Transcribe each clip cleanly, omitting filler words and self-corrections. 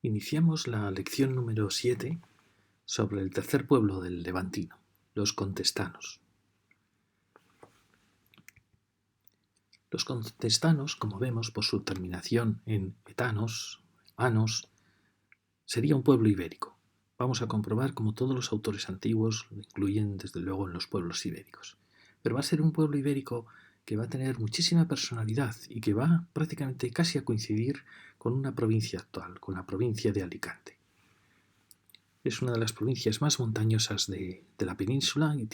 Iniciamos la lección número 7 sobre el tercer pueblo del Levantino, los contestanos. Los contestanos, como vemos por su terminación en etanos, anos, sería un pueblo ibérico. Vamos a comprobar como todos los autores antiguos lo incluyen desde luego en los pueblos ibéricos. Pero va a ser un pueblo ibérico que va a tener muchísima personalidad y que va prácticamente casi a coincidir con una provincia actual, con la provincia de Alicante. Es una de las provincias más montañosas de la península y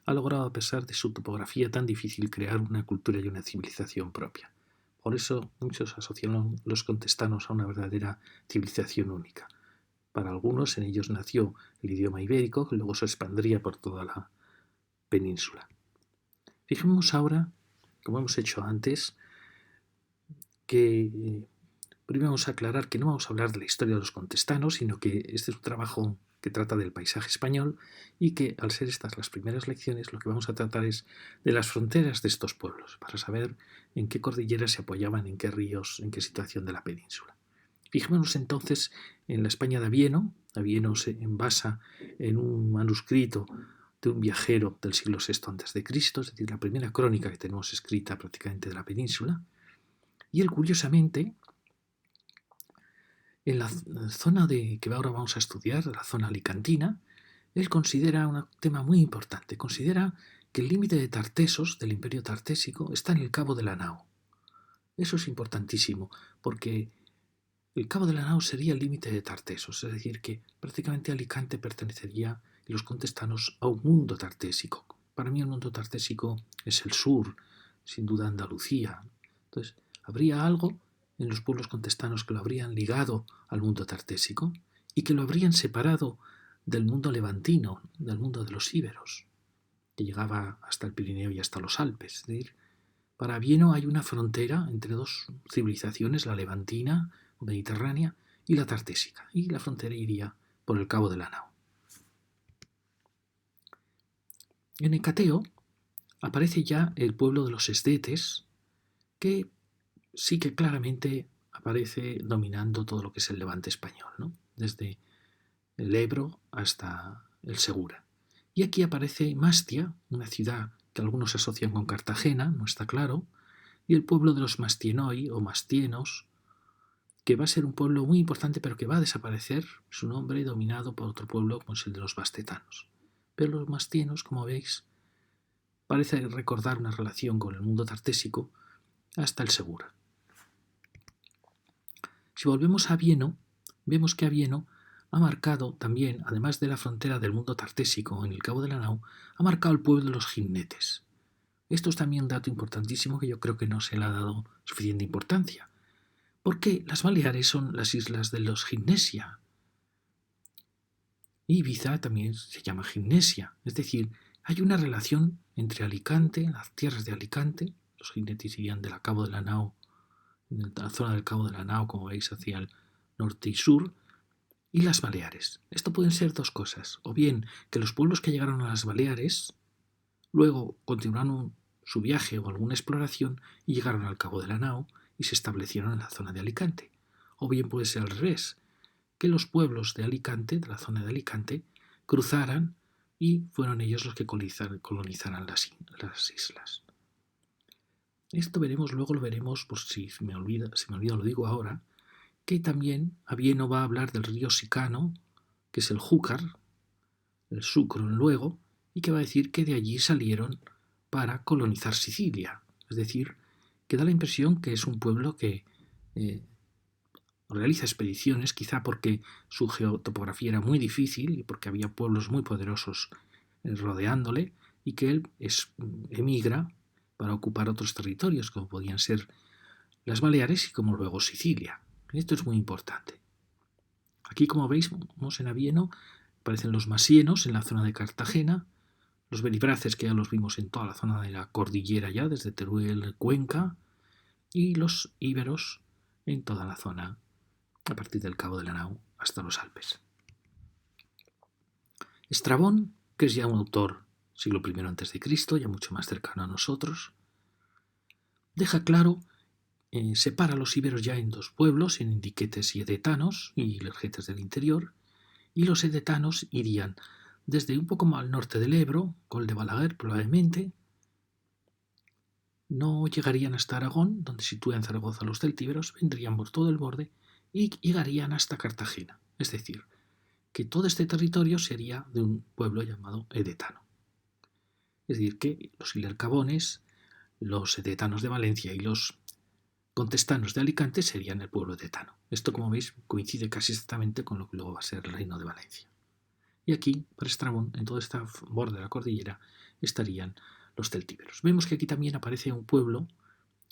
ha logrado, a pesar de su topografía tan difícil, crear una cultura y una civilización propia. Por eso muchos asocian los contestanos a una verdadera civilización única. Para algunos en ellos nació el idioma ibérico, que luego se expandría por toda la península. Fijemos ahora, como hemos hecho antes, que primero vamos a aclarar que no vamos a hablar de la historia de los contestanos, sino que este es un trabajo que trata del paisaje español y que, al ser estas las primeras lecciones, lo que vamos a tratar es de las fronteras de estos pueblos, para saber en qué cordilleras se apoyaban, en qué ríos, en qué situación de la península. Fijémonos entonces en la España de Avieno. Avieno se basa en un manuscrito de un viajero del siglo VI a.C., es decir, la primera crónica que tenemos escrita prácticamente de la península. Y él, curiosamente, en la zona que ahora vamos a estudiar, la zona alicantina, él considera un tema muy importante. Considera que el límite de Tartesos, del imperio tartésico, está en el Cabo de la Nao. Eso es importantísimo, porque el Cabo de la Nao sería el límite de Tartesos, es decir, que prácticamente Alicante pertenecería, y los contestanos, a un mundo tartésico. Para mí el mundo tartésico es el sur, sin duda Andalucía. Entonces, habría algo en los pueblos contestanos que lo habrían ligado al mundo tartésico y que lo habrían separado del mundo levantino, del mundo de los íberos, que llegaba hasta el Pirineo y hasta los Alpes. Es decir, para Avieno hay una frontera entre dos civilizaciones, la levantina o mediterránea y la tartésica, y la frontera iría por el Cabo de la Nao. En Hecateo aparece ya el pueblo de los esdetes, que sí que claramente aparece dominando todo lo que es el levante español, ¿no? Desde el Ebro hasta el Segura. Y aquí aparece Mastia, una ciudad que algunos asocian con Cartagena, no está claro, y el pueblo de los Mastienoi o Mastienos, que va a ser un pueblo muy importante pero que va a desaparecer su nombre dominado por otro pueblo como es el de los Bastetanos. Pero los Mastienos, como veis, parece recordar una relación con el mundo tartésico hasta el Segura. Si volvemos a Avieno, vemos que Avieno ha marcado también, además de la frontera del mundo tartésico en el Cabo de la Nao, ha marcado el pueblo de los Gimnetes. Esto es también un dato importantísimo que yo creo que no se le ha dado suficiente importancia, porque las Baleares son las islas de los Gimnesia. Ibiza también se llama Gimnesia, es decir, hay una relación entre Alicante, las tierras de Alicante, los Gimnetes irían de la Cabo de la Nao, en la zona del Cabo de la Nao, como veis, hacia el norte y sur, y las Baleares. Esto pueden ser dos cosas, o bien que los pueblos que llegaron a las Baleares luego continuaron su viaje o alguna exploración y llegaron al Cabo de la Nao y se establecieron en la zona de Alicante. O bien puede ser al revés, que los pueblos de Alicante, de la zona de Alicante, cruzaran y fueron ellos los que colonizaran las islas. Esto luego lo veremos, por si me olvida, lo digo ahora, que también Avieno va a hablar del río Sicano, que es el Júcar, el Sucro luego, y que va a decir que de allí salieron para colonizar Sicilia. Es decir, que da la impresión que es un pueblo que realiza expediciones, quizá porque su geotopografía era muy difícil y porque había pueblos muy poderosos rodeándole, y que él emigra para ocupar otros territorios, como podían ser las Baleares y como luego Sicilia. Esto es muy importante. Aquí, como veis, en Avieno aparecen los masienos en la zona de Cartagena, los belibraces, que ya los vimos en toda la zona de la cordillera ya, desde Teruel, Cuenca, y los íberos en toda la zona, a partir del Cabo de la Nao hasta los Alpes. Estrabón, que es ya un autor siglo I a.C., ya mucho más cercano a nosotros, deja claro separa a los íberos ya en dos pueblos, en indiquetes y edetanos y lergetes del interior, y los edetanos irían desde un poco más al norte del Ebro, Col de Balaguer probablemente, no llegarían hasta Aragón, donde sitúan Zaragoza los celtíberos, vendrían por todo el borde y llegarían hasta Cartagena. Es decir, que todo este territorio sería de un pueblo llamado edetano. Es decir, que los ilercabones, los edetanos de Valencia y los contestanos de Alicante serían el pueblo edetano. Esto, como veis, coincide casi exactamente con lo que luego va a ser el reino de Valencia. Y aquí, para Estrabón, en todo este borde de la cordillera, estarían los celtíberos. Vemos que aquí también aparece un pueblo,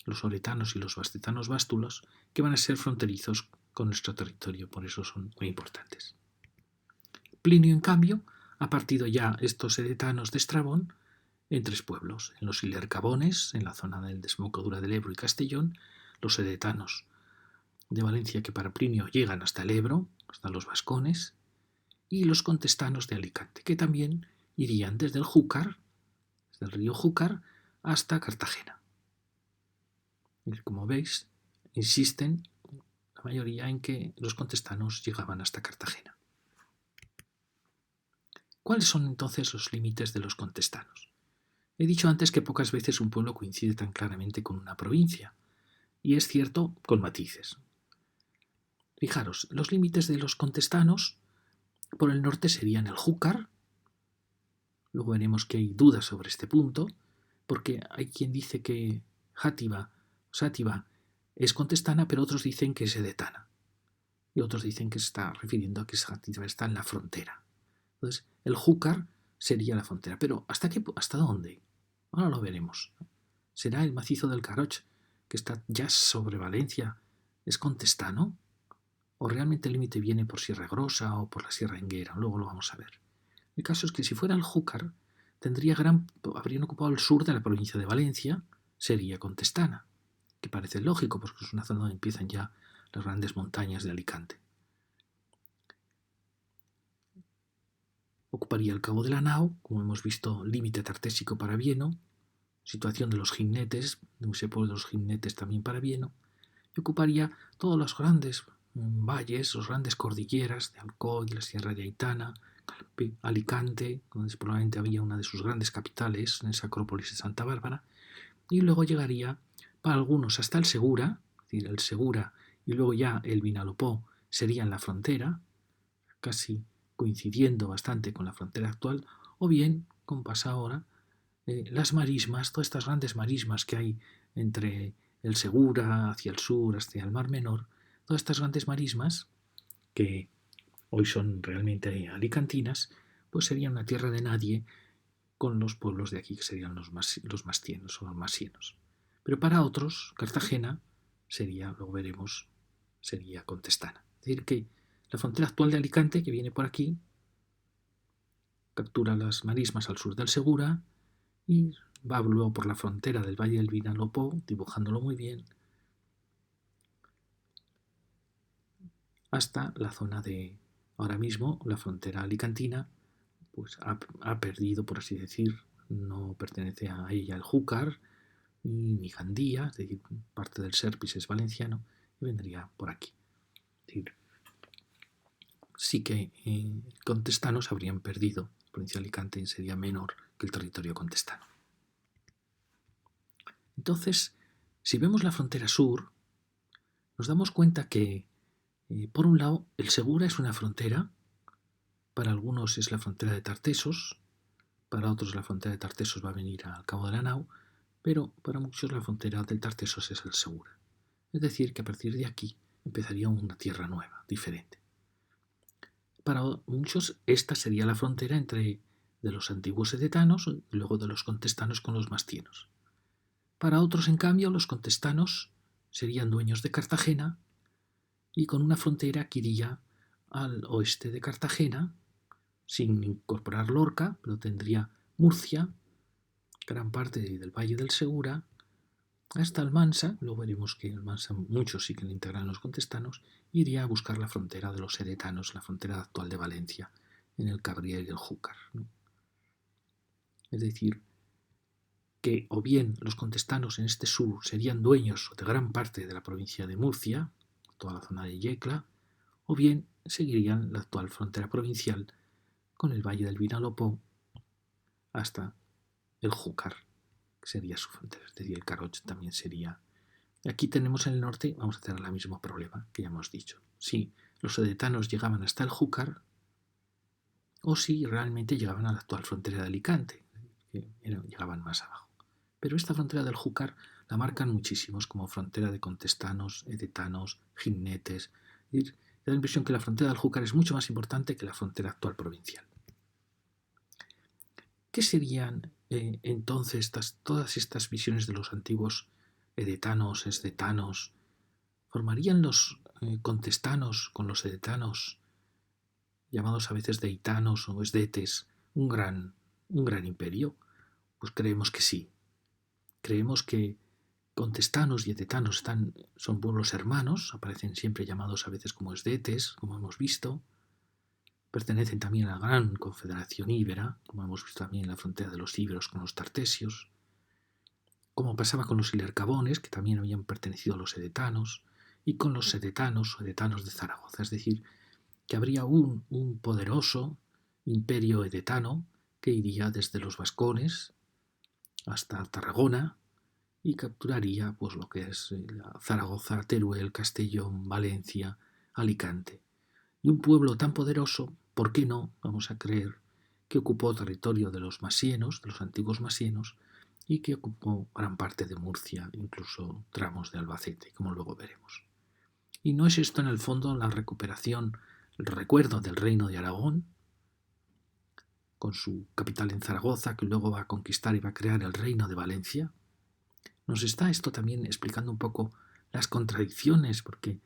los oretanos y los bastetanos bástulos, que van a ser fronterizos con nuestro territorio, por eso son muy importantes. Plinio, en cambio, ha partido ya estos edetanos de Estrabón en tres pueblos, en los ilercabones, en la zona del desembocadura del Ebro y Castellón, los edetanos de Valencia, que para Plinio llegan hasta el Ebro, hasta los vascones, y los contestanos de Alicante, que también irían desde el Júcar, desde el río Júcar, hasta Cartagena. Y como veis, insisten la mayoría en que los contestanos llegaban hasta Cartagena. ¿Cuáles son entonces los límites de los contestanos? He dicho antes que pocas veces un pueblo coincide tan claramente con una provincia, y es cierto con matices. Fijaros, los límites de los contestanos por el norte serían el Júcar. Luego veremos que hay dudas sobre este punto, porque hay quien dice que Sátiva es contestana, pero otros dicen que es edetana. Y otros dicen que se está refiriendo a que Sátiva está en la frontera. Entonces, el Júcar sería la frontera. Pero ¿hasta dónde? Ahora lo veremos. ¿Será el macizo del Caroch, que está ya sobre Valencia, es contestano? ¿O realmente el límite viene por Sierra Grosa o por la Sierra Enguera? Luego lo vamos a ver. El caso es que si fuera el Júcar, habrían ocupado el sur de la provincia de Valencia, sería contestana, que parece lógico porque es una zona donde empiezan ya las grandes montañas de Alicante. Ocuparía el cabo de la Nao, como hemos visto, límite tartésico para Vieno, situación de los jinetes, de un pueblo de los jinetes también para Vieno, y ocuparía todos los grandes valles, las grandes cordilleras de Alcoy, la Sierra de Aitana, Alicante, donde probablemente había una de sus grandes capitales, en esa Acrópolis de Santa Bárbara, y luego llegaría para algunos hasta el Segura, es decir, el Segura y luego ya el Vinalopó serían la frontera, casi coincidiendo bastante con la frontera actual, o bien, como pasa ahora, las marismas, todas estas grandes marismas que hay entre el Segura, hacia el sur, hacia el Mar Menor, todas estas grandes marismas que hoy son realmente alicantinas, pues serían una tierra de nadie con los pueblos de aquí que serían los mastienos o los masienos. Pero para otros, Cartagena sería, luego veremos, sería contestana. Es decir, que la frontera actual de Alicante, que viene por aquí, captura las marismas al sur del Segura y va luego por la frontera del Valle del Vinalopó, dibujándolo muy bien, hasta la zona de, ahora mismo, la frontera alicantina, pues ha perdido, por así decir, no pertenece a ella el Júcar ni Gandía, es decir, parte del Serpis es valenciano, y vendría por aquí. Es decir, sí que contestanos habrían perdido, la provincia de Alicante sería menor que el territorio contestano. Entonces, si vemos la frontera sur, nos damos cuenta que, por un lado, el Segura es una frontera, para algunos es la frontera de Tartesos, para otros la frontera de Tartesos va a venir al Cabo de la Nao, pero para muchos la frontera del Tartesos es el Segura. Es decir, que a partir de aquí empezaría una tierra nueva, diferente. Para muchos esta sería la frontera entre de los antiguos edetanos y luego de los contestanos con los mastienos. Para otros, en cambio, los contestanos serían dueños de Cartagena y con una frontera que iría al oeste de Cartagena, sin incorporar Lorca, pero tendría Murcia, gran parte del Valle del Segura, hasta Almansa, luego veremos que Almansa muchos sí que le integran los contestanos, iría a buscar la frontera de los edetanos, la frontera actual de Valencia, en el Cabriel y el Júcar, ¿no? Es decir, que o bien los contestanos en este sur serían dueños de gran parte de la provincia de Murcia, toda la zona de Yecla, o bien seguirían la actual frontera provincial con el valle del Vinalopó hasta el Júcar, que sería su frontera, es decir, el Carroch también sería. Aquí tenemos en el norte, vamos a tener el mismo problema que ya hemos dicho. Si los edetanos llegaban hasta el Júcar, o si realmente llegaban a la actual frontera de Alicante, que llegaban más abajo. Pero esta frontera del Júcar la marcan muchísimos como frontera de contestanos, edetanos, jinnetes. Es decir, da la impresión que la frontera del Júcar es mucho más importante que la frontera actual provincial. ¿Qué serían entonces todas estas visiones de los antiguos edetanos, esdetanos? ¿Formarían los contestanos con los edetanos, llamados a veces deitanos o esdetes, un gran imperio? Pues creemos que sí. Creemos que contestanos y edetanos son pueblos hermanos, aparecen siempre llamados a veces como esdetes, como hemos visto. Pertenecen también a la gran confederación íbera, como hemos visto también en la frontera de los íberos con los tartesios, como pasaba con los ilercabones, que también habían pertenecido a los edetanos, y con los edetanos o edetanos de Zaragoza, es decir, que habría un poderoso imperio edetano que iría desde los vascones hasta Tarragona y capturaría pues lo que es Zaragoza, Teruel, Castellón, Valencia, Alicante. Y un pueblo tan poderoso, ¿por qué no vamos a creer que ocupó territorio de los masienos, de los antiguos masienos, y que ocupó gran parte de Murcia, incluso tramos de Albacete, como luego veremos? ¿Y no es esto en el fondo la recuperación, el recuerdo del reino de Aragón, con su capital en Zaragoza, que luego va a conquistar y va a crear el reino de Valencia? Nos está esto también explicando un poco las contradicciones, porque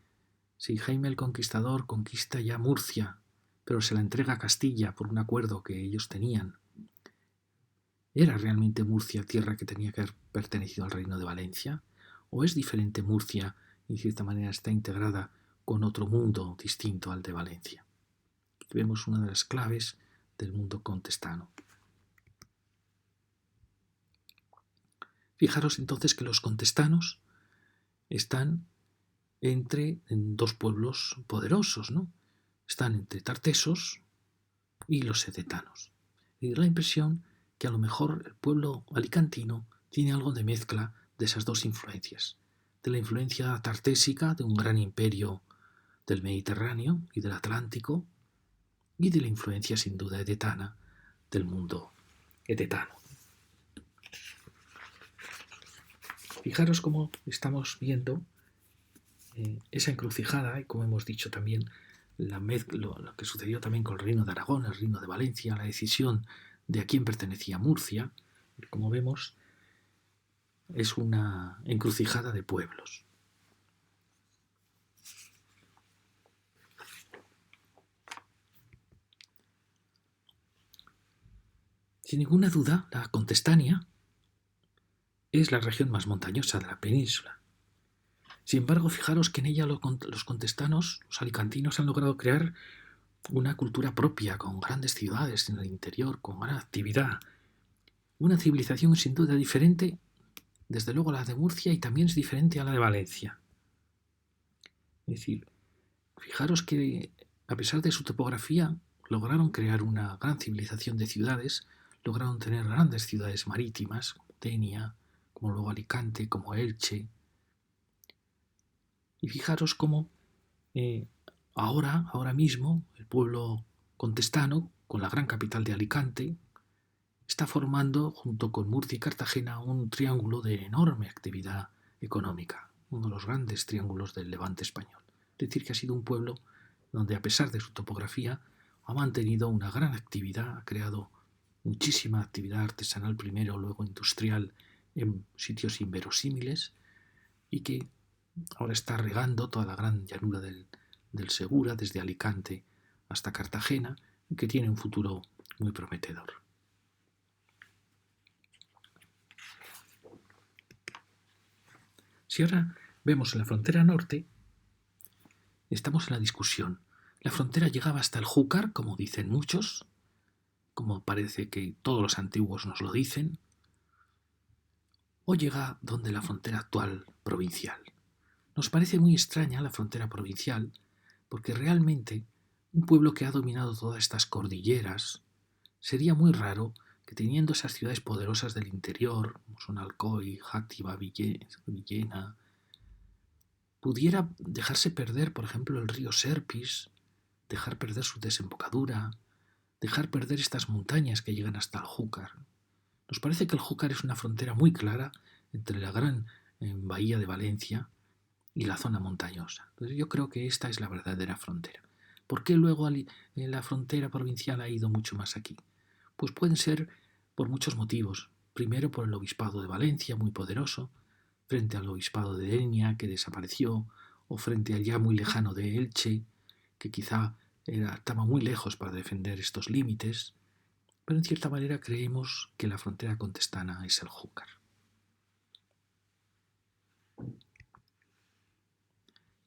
si Jaime el Conquistador conquista ya Murcia, pero se la entrega a Castilla por un acuerdo que ellos tenían, ¿era realmente Murcia tierra que tenía que haber pertenecido al reino de Valencia? ¿O es diferente Murcia y de cierta manera está integrada con otro mundo distinto al de Valencia? Aquí vemos una de las claves del mundo contestano. Fijaros entonces que los contestanos están entre dos pueblos poderosos, ¿no? Están entre tartesos y los edetanos. Y da la impresión que a lo mejor el pueblo alicantino tiene algo de mezcla de esas dos influencias, de la influencia tartésica de un gran imperio del Mediterráneo y del Atlántico, y de la influencia sin duda edetana del mundo edetano. Fijaros cómo estamos viendo esa encrucijada y como hemos dicho también lo que sucedió también con el reino de Aragón, el reino de Valencia, la decisión de a quién pertenecía Murcia, como vemos, es una encrucijada de pueblos. Sin ninguna duda, la Contestania es la región más montañosa de la península. Sin embargo, fijaros que en ella los contestanos, los alicantinos, han logrado crear una cultura propia, con grandes ciudades en el interior, con gran actividad. Una civilización sin duda diferente, desde luego, a la de Murcia y también es diferente a la de Valencia. Es decir, fijaros que a pesar de su topografía, lograron crear una gran civilización de ciudades, lograron tener grandes ciudades marítimas, como Denia, como luego Alicante, como Elche. Y fijaros cómo ahora mismo, el pueblo contestano, con la gran capital de Alicante, está formando, junto con Murcia y Cartagena, un triángulo de enorme actividad económica, uno de los grandes triángulos del Levante español. Es decir, que ha sido un pueblo donde, a pesar de su topografía, ha mantenido una gran actividad, ha creado muchísima actividad artesanal primero, luego industrial, en sitios inverosímiles, y que ahora está regando toda la gran llanura del Segura, desde Alicante hasta Cartagena, y que tiene un futuro muy prometedor. Si ahora vemos en la frontera norte, estamos en la discusión. La frontera llegaba hasta el Júcar, como dicen muchos, como parece que todos los antiguos nos lo dicen, o llega donde la frontera actual provincial. Nos parece muy extraña la frontera provincial porque realmente un pueblo que ha dominado todas estas cordilleras sería muy raro que teniendo esas ciudades poderosas del interior, como son Alcoy, Játiva, Villena, pudiera dejarse perder, por ejemplo, el río Serpis, dejar perder su desembocadura, dejar perder estas montañas que llegan hasta el Júcar. Nos parece que el Júcar es una frontera muy clara entre la gran bahía de Valencia y la zona montañosa. Entonces yo creo que esta es la verdadera frontera. ¿Por qué luego la frontera provincial ha ido mucho más aquí? Pues pueden ser por muchos motivos. Primero por el obispado de Valencia, muy poderoso, frente al obispado de Denia, que desapareció, o frente al ya muy lejano de Elche, que quizá estaba muy lejos para defender estos límites, pero en cierta manera creemos que la frontera contestana es el Júcar.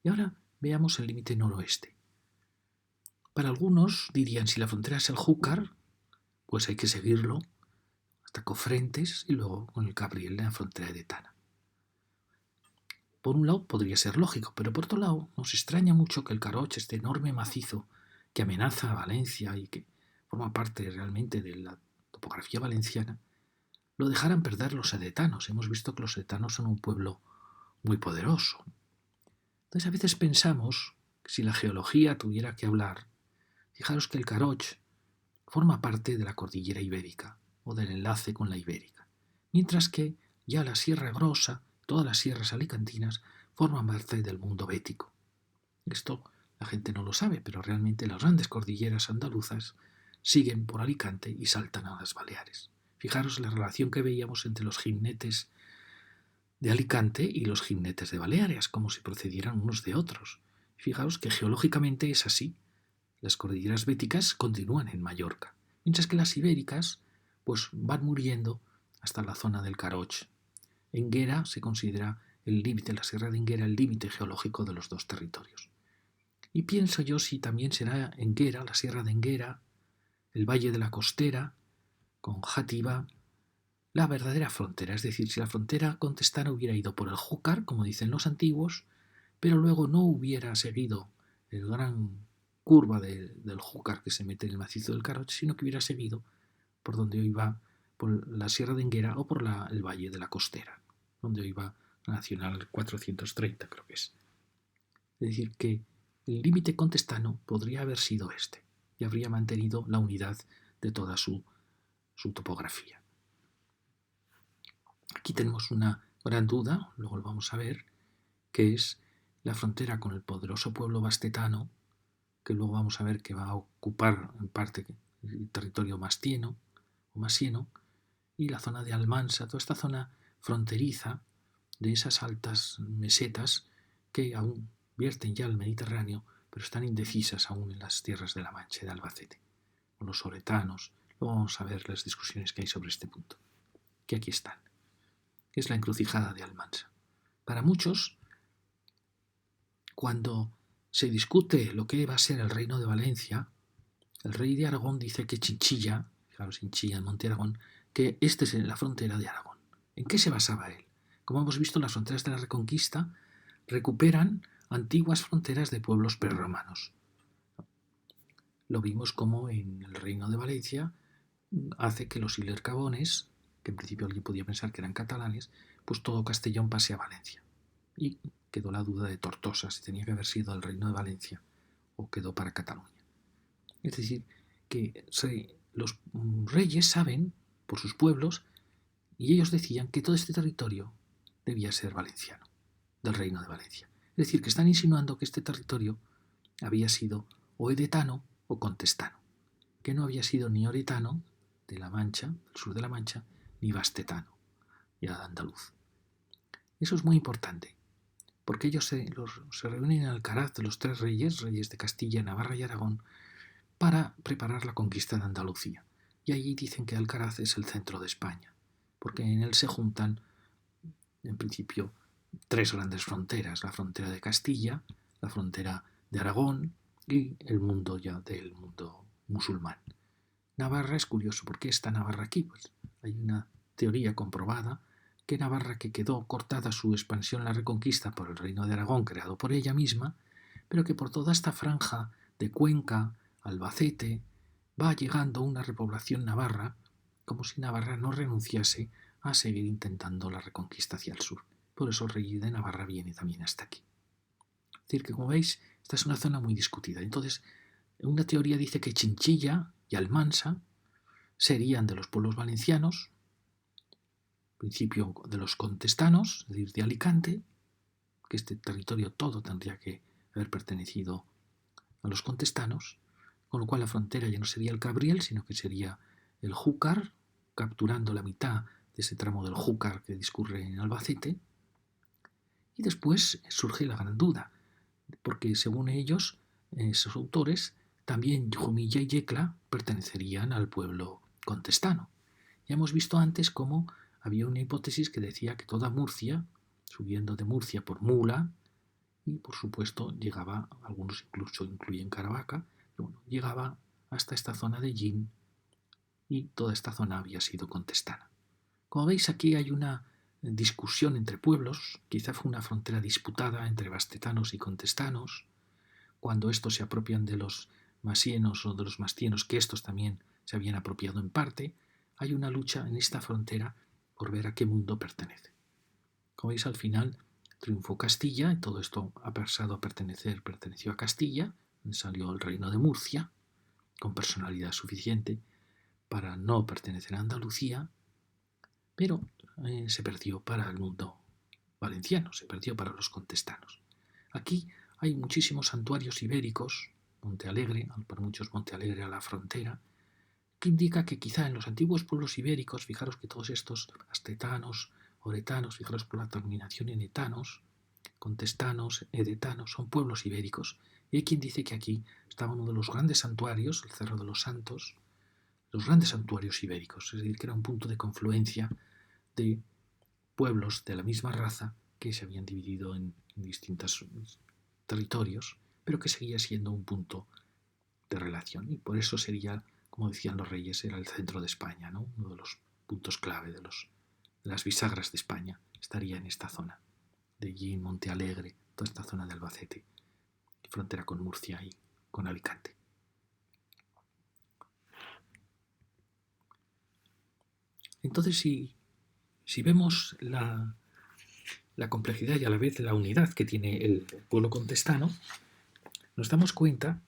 Y ahora veamos el límite noroeste. Para algunos dirían, si la frontera es el Júcar, pues hay que seguirlo hasta Cofrentes y luego con el Cabriel en la frontera de Tana. Por un lado podría ser lógico, pero por otro lado nos extraña mucho que el Caroch, este enorme macizo que amenaza a Valencia y que forma parte realmente de la topografía valenciana, lo dejaran perder los edetanos. Hemos visto que los edetanos son un pueblo muy poderoso. Entonces a veces pensamos que si la geología tuviera que hablar, fijaros que el Caroch forma parte de la cordillera ibérica o del enlace con la ibérica, mientras que ya la Sierra Grossa, todas las sierras alicantinas, forman parte del mundo bético. Esto la gente no lo sabe, pero realmente las grandes cordilleras andaluzas siguen por Alicante y saltan a las Baleares. Fijaros la relación que veíamos entre los jinetes de Alicante y los jinetes de Baleares, como si procedieran unos de otros. Fijaros que geológicamente es así. Las cordilleras béticas continúan en Mallorca, mientras que las ibéricas pues van muriendo hasta la zona del Caroch. Enguera se considera el límite, la Sierra de Enguera, el límite geológico de los dos territorios. Y pienso yo si también será Enguera, la Sierra de Enguera, el Valle de la Costera, con Játiva, la verdadera frontera. Es decir, si la frontera contestana hubiera ido por el Júcar, como dicen los antiguos, pero luego no hubiera seguido el gran curva del Júcar que se mete en el macizo del Caroch, sino que hubiera seguido por donde hoy va, por la Sierra de Enguera o por el Valle de la Costera, donde hoy va la Nacional 430, creo que es. Es decir, que el límite contestano podría haber sido este y habría mantenido la unidad de toda su topografía. Aquí tenemos una gran duda, luego lo vamos a ver, que es la frontera con el poderoso pueblo bastetano, que luego vamos a ver que va a ocupar en parte el territorio mastieno o masieno, y la zona de Almansa, toda esta zona fronteriza de esas altas mesetas que aún vierten ya al Mediterráneo, pero están indecisas aún en las tierras de la Mancha y de Albacete, o los oretanos. Luego vamos a ver las discusiones que hay sobre este punto, que aquí están. Es la encrucijada de Almansa. Para muchos, cuando se discute lo que va a ser el reino de Valencia, el rey de Aragón dice que Chinchilla, fijaros, Chinchilla en Monte Aragón, que esta es la frontera de Aragón. ¿En qué se basaba él? Como hemos visto, las fronteras de la Reconquista recuperan antiguas fronteras de pueblos prerromanos. Lo vimos como en el reino de Valencia hace que los Ilercabones, que en principio alguien podía pensar que eran catalanes, pues todo Castellón pase a Valencia. Y quedó la duda de Tortosa, si tenía que haber sido el reino de Valencia o quedó para Cataluña. Es decir, que los reyes saben, por sus pueblos, y ellos decían que todo este territorio debía ser valenciano, del reino de Valencia. Es decir, que están insinuando que este territorio había sido o edetano o contestano, que no había sido ni oretano, de la Mancha, del sur de la Mancha, ni bastetano, ya andaluz. Eso es muy importante, porque ellos se reúnen en Alcaraz de los tres reyes de Castilla, Navarra y Aragón, para preparar la conquista de Andalucía. Y allí dicen que Alcaraz es el centro de España, porque en él se juntan, en principio, tres grandes fronteras: la frontera de Castilla, la frontera de Aragón y el mundo ya del mundo musulmán. Navarra es curioso. ¿Por qué está Navarra aquí? Pues hay una teoría comprobada que Navarra, que quedó cortada su expansión en la Reconquista por el Reino de Aragón creado por ella misma, pero que por toda esta franja de Cuenca, Albacete, va llegando una repoblación navarra, como si Navarra no renunciase a seguir intentando la reconquista hacia el sur. Por eso el rey de Navarra viene también hasta aquí. Es decir, que como veis, esta es una zona muy discutida. Entonces, una teoría dice que Chinchilla y Almansa serían de los pueblos valencianos, principio de los contestanos, es decir, de Alicante, que este territorio todo tendría que haber pertenecido a los contestanos, con lo cual la frontera ya no sería el Cabriel, sino que sería el Júcar, capturando la mitad de ese tramo del Júcar que discurre en Albacete. Y después surge la gran duda, porque según ellos, esos autores, también Jumilla y Yecla pertenecerían al pueblo contestano. Ya hemos visto antes cómo había una hipótesis que decía que toda Murcia, subiendo de Murcia por Mula, y por supuesto llegaba, algunos incluso incluyen Caravaca, pero bueno, llegaba hasta esta zona de Yin, y toda esta zona había sido contestana. Como veis, aquí hay una discusión entre pueblos, quizá fue una frontera disputada entre bastetanos y contestanos, cuando estos se apropian de los masienos o de los mastienos, que estos también se habían apropiado en parte, hay una lucha en esta frontera por ver a qué mundo pertenece. Como veis, al final triunfó Castilla, y todo esto ha pasado a perteneció a Castilla, salió el reino de Murcia, con personalidad suficiente para no pertenecer a Andalucía, pero se perdió para el mundo valenciano, se perdió para los contestanos. Aquí hay muchísimos santuarios ibéricos, Monte Alegre, para muchos Monte Alegre a la frontera, que indica que quizá en los antiguos pueblos ibéricos, fijaros que todos estos astetanos, oretanos, fijaros por la terminación en etanos, contestanos, edetanos, son pueblos ibéricos. Y hay quien dice que aquí estaba uno de los grandes santuarios, el Cerro de los Santos, los grandes santuarios ibéricos, es decir, que era un punto de confluencia de pueblos de la misma raza que se habían dividido en distintos territorios, pero que seguía siendo un punto de relación. Y por eso sería, como decían los reyes, era el centro de España, ¿no? Uno de los puntos clave de las bisagras de España estaría en esta zona de Yin, Monte Alegre, toda esta zona de Albacete, frontera con Murcia y con Alicante. Entonces, si vemos la complejidad y a la vez la unidad que tiene el pueblo contestano, nos damos cuenta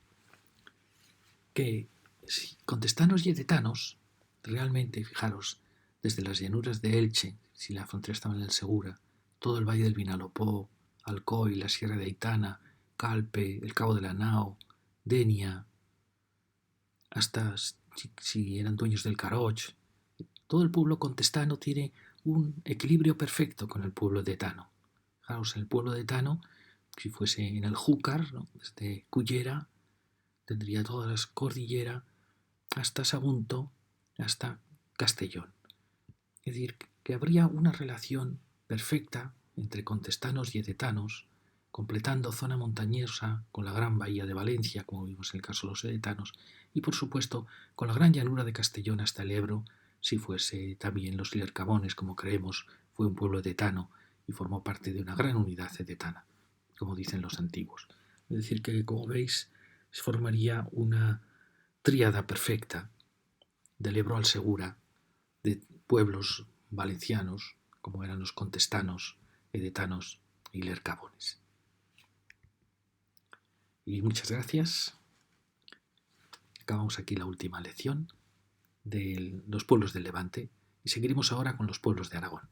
que si contestanos y edetanos, realmente, fijaros, desde las llanuras de Elche, si la frontera estaba en el Segura, todo el valle del Vinalopó, Alcoy, la Sierra de Aitana, Calpe, el Cabo de la Nao, Denia, hasta si eran dueños del Caroch, todo el pueblo contestano tiene un equilibrio perfecto con el pueblo edetano. Fijaros, el pueblo edetano, si fuese en el Júcar, ¿no? Desde Cullera, tendría toda la cordillera hasta Sagunto, hasta Castellón. Es decir, que habría una relación perfecta entre contestanos y edetanos, completando zona montañosa con la gran bahía de Valencia, como vimos en el caso de los edetanos, y por supuesto con la gran llanura de Castellón hasta el Ebro, si fuese también los Lercabones, como creemos, fue un pueblo edetano y formó parte de una gran unidad edetana, como dicen los antiguos. Es decir, que como veis, se formaría una tríada perfecta del Ebro al Segura, de pueblos valencianos, como eran los contestanos, edetanos y lercabones. Y muchas gracias. Acabamos aquí la última lección de los pueblos del Levante y seguiremos ahora con los pueblos de Aragón.